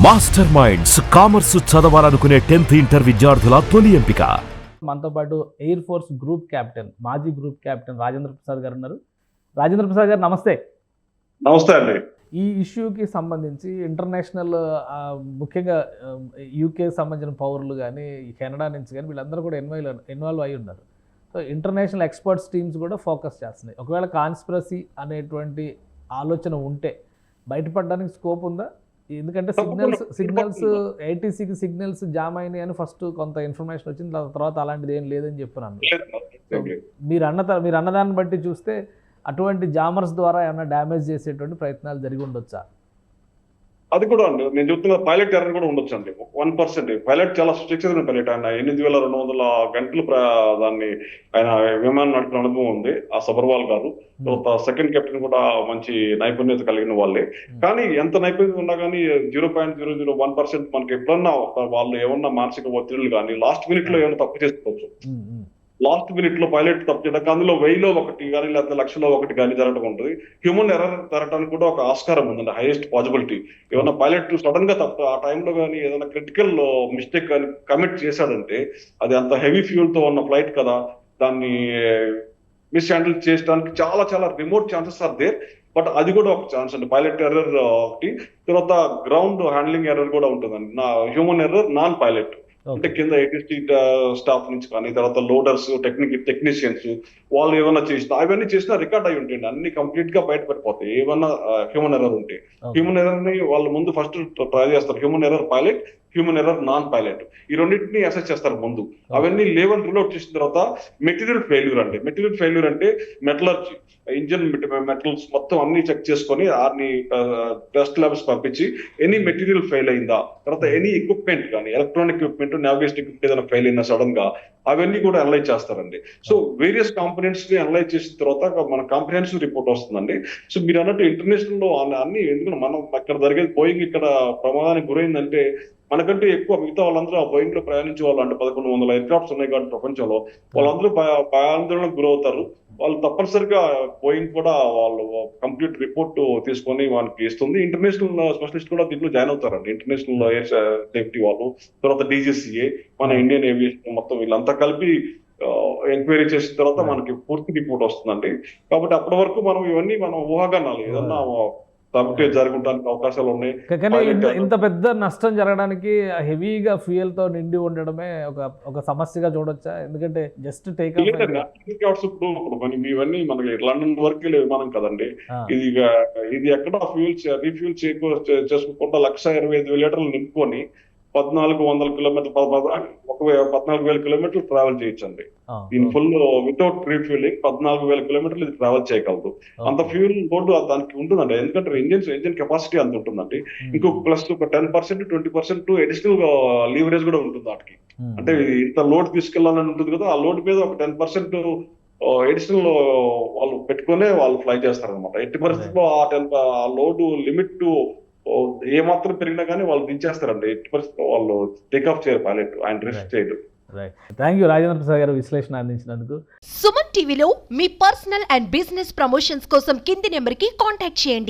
Master minds commerce చదవాలనుకునే 10th inter విద్యార్థుల తొలి ఎంపిక. మనతో పాటు ఎయిర్ ఫోర్స్ గ్రూప్ కెప్టెన్, మాజీ గ్రూప్ కెప్టెన్ రాజేంద్ర ప్రసాద్ గారు ఉన్నారు. రాజేంద్ర ప్రసాద్ గారు నమస్తే. నమస్తే అండి. ఈ ఇష్యూకి సంబంధించి ఇంటర్నేషనల్ ముఖ్యంగా యూకేకి సంబంధించిన పౌరులు కానీ, కెనడా నుంచి కానీ వీళ్ళందరూ కూడా ఇన్వాల్వ్ అయి ఉన్నారు. సో ఇంటర్నేషనల్ ఎక్స్పర్ట్స్ టీమ్స్ కూడా ఫోకస్ చేస్తున్నాయి. ఒకవేళ కాన్స్పిరసీ అనేటువంటి ఆలోచన ఉంటే బయటపడడానికి స్కోప్ ఉందా? ఎందుకంటే సిగ్నల్స్ ఏటీసీకి సిగ్నల్స్ జామ్ అయినాయి అని ఫస్ట్ కొంత ఇన్ఫర్మేషన్ వచ్చింది, తర్వాత అలాంటిది ఏం లేదని చెప్పినాను. మీరు అన్నదాన్ని బట్టి చూస్తే అటువంటి జామర్స్ ద్వారా ఏమైనా డ్యామేజ్ చేసేటువంటి ప్రయత్నాలు జరిగి ఉండొచ్చా? అది కూడా అండి, నేను చెప్తున్న పైలట్ ఎర్రర్ కూడా ఉండొచ్చు అండి. 1% పైలట్ చాలా స్ట్రిక్ట్ పైలట్. ఆయన 8200 గంటలు దాన్ని ఆయన విమానం నడిపిన అనుభవం ఉంది. ఆ సబర్వాల్ గారు సెకండ్ కెప్టెన్ కూడా మంచి నైపుణ్యత కలిగిన వాళ్ళే. కానీ ఎంత నైపుణ్యత ఉన్నా కానీ 0.001% మనకి ఎప్పుడన్నా వాళ్ళు ఏమన్నా మానసిక ఒత్తిడిలు కానీ లాస్ట్ మినిట్ లో ఏమైనా తప్పు చేసుకోవచ్చు. లాస్ట్ మినిట్ లో పైలట్ తప్పు చేయడానికి అందులో 1000లో 1 కానీ లేకపోతే 1,00,000లో 1 కానీ జరగడం ఉంటుంది. హ్యూమన్ ఎర్రర్ జరగడానికి కూడా ఒక ఆస్కారం ఉందండి, హైయెస్ట్ పాసిబిలిటీ. ఏమన్నా పైలట్ సడన్ గా తప్పు ఆ టైంలో కానీ ఏదైనా క్రిటికల్ మిస్టేక్ కానీ కమిట్ చేశాడంటే, అది అంత హెవీ ఫ్యూల్ తో ఉన్న ఫ్లైట్ కదా, దాన్ని మిస్ హ్యాండిల్ చేయడానికి చాలా చాలా remote chances are there. But అది కూడా ఒక ఛాన్స్ అండి. పైలట్ ఎర్రర్ ఒకటి, తర్వాత గ్రౌండ్ హ్యాండ్లింగ్ ఎర్రర్ కూడా ఉంటుందండి. హ్యూమన్ ఎర్రర్ నాన్ పైలట్ అంటే కింద ఏటీసీ స్టాఫ్ నుంచి కానీ, తర్వాత లోడర్స్, టెక్నీషియన్స్ వాళ్ళు ఏమైనా చేసినా అవన్నీ చేసినా రికార్డ్ అయి ఉంటాయండి. అన్ని కంప్లీట్ గా బయటపడిపోతాయి ఏమన్నా హ్యూమన్ ఎర్రర్ ఉంటే. హ్యూమన్ ఎర్రర్ ని వాళ్ళు ముందు ఫస్ట్ ట్రై చేస్తారు. Human error pilot, human error non pilot, ఈ రెండింటిని అసెస్ చేస్తారు ముందు. అవన్నీ లెవెల్ రూల్ అవుట్ చేసిన తర్వాత మెటీరియల్ ఫెయిల్యూర్ అండి. మెటీరియల్ ఫెయిల్యూర్ అంటే మెటలర్జీ, ఇంజన్ మెటల్స్ మొత్తం అన్ని చెక్ చేసుకొని అన్ని టెస్ట్ ల్యాబ్స్ పంపించి ఎనీ మెటీరియల్ ఫెయిల్ అయిందా, తర్వాత ఎనీ ఎక్విప్మెంట్ కానీ ఎలక్ట్రానిక్ ఎక్విప్మెంట్, నావిగేషన్ ఎక్విప్మెంట్ ఏదైనా ఫెయిల్ అయినా సడన్ గా అవన్నీ కూడా అనలైజ్ చేస్తారండి. సో వేరియస్ కాంపోనెంట్స్ ని అనలైజ్ చేసిన తర్వాత మన కాంప్రిహెన్సివ్ రిపోర్ట్ వస్తుందండి. సో మీరు అన్నట్టు ఇంటర్నేషనల్ లో అన్ని, ఎందుకంటే మనం అక్కడ జరిగేది బోయింగ్ ఇక్కడ ప్రమాదానికి గురైందంటే మనకంటే ఎక్కువ మిగతా వాళ్ళందరూ ఆ బోయింగ్ లో ప్రయాణించే వాళ్ళు అంటే 1100 ఎయిర్క్రాఫ్ట్స్ ఉన్నాయి కాబట్టి ప్రపంచంలో వాళ్ళందరూ భయాందోళనకు గురవుతారు. వాళ్ళు తప్పనిసరిగా బోయింగ్ కూడా వాళ్ళు కంప్లీట్ రిపోర్ట్ తీసుకొని వాళ్ళకి ఇస్తుంది. ఇంటర్నేషనల్ స్పెషలిస్ట్ కూడా దీంట్లో జాయిన్ అవుతారండి. ఇంటర్నేషనల్ ఎయిర్ సేఫ్టీ వాళ్ళు, తర్వాత డీజీసీఏ, మన ఇండియన్ ఏవియేషన్ మొత్తం వీళ్ళంతా కలిపి ఎంక్వైరీ చేసిన తర్వాత మనకి పూర్తి రిపోర్ట్ వస్తుందండి. కాబట్టి అప్పటి వరకు మనం ఇవన్నీ ఊహాగానాలు, ఏదన్నా జరగడానికి అవకాశాలు ఉన్నాయి. కానీ ఇంత పెద్ద నష్టం జరగడానికి హెవీగా ఫ్యూయల్ తో నిండి ఉండడమే ఒక సమస్యగా చూడొచ్చా? ఎందుకంటే జస్ట్ టేక్ ఇప్పుడు ఇవన్నీ మనకి లండన్ వరకు విమానం కదండి. ఇది ఎక్కడ రీఫ్యూల్ చేసుకోకుండా 1,20,000 లీటర్లు నింపుకొని 1,400 కిలోమీటర్లు 14,000 కిలోమీటర్లు ట్రావెల్ చేయొచ్చండి. దీని ఫుల్ వితౌట్ రీఫ్యూలింగ్ 14,000 కిలోమీటర్లు ఇది ట్రావెల్ చేయగలదు. అంత ఫ్యూల్ లోడ్ దానికి ఉంటుందండి. ఎందుకంటే ఇంజిన్ కెపాసిటీ అంత ఉంటుందండి. ఇంకొక ప్లస్ ఒక 10%, 20% అడిషనల్ లీవరేజ్ కూడా ఉంటుంది వాటికి. అంటే ఇంత లోడ్ తీసుకెళ్లాలని ఉంటుంది కదా, ఆ లోడ్ మీద ఒక 10% అడిషనల్ వాళ్ళు పెట్టుకునే వాళ్ళు ఫ్లై చేస్తారు అనమాట. ఎట్టి పరిస్థితుల్లో ఆ లోడ్ లిమిట్ ఏమాత్రం పెరిగినా కానీ వాళ్ళు దించేస్తారండి. ఎట్టి పరిస్థితుల్లో వాళ్ళు టేక్ ఆఫ్ చేయరు పైలట్, ఆయన రిస్క్ చేయడు. థ్యాంక్ యూ రాజేంద్ర ప్రసాద్ గారు విశ్లేషణ అందించినందుకు. సుమన్ టీవీలో మీ పర్సనల్ అండ్ బిజినెస్ ప్రమోషన్స్ కోసం కింది నెంబర్కి కాంటాక్ట్ చేయండి.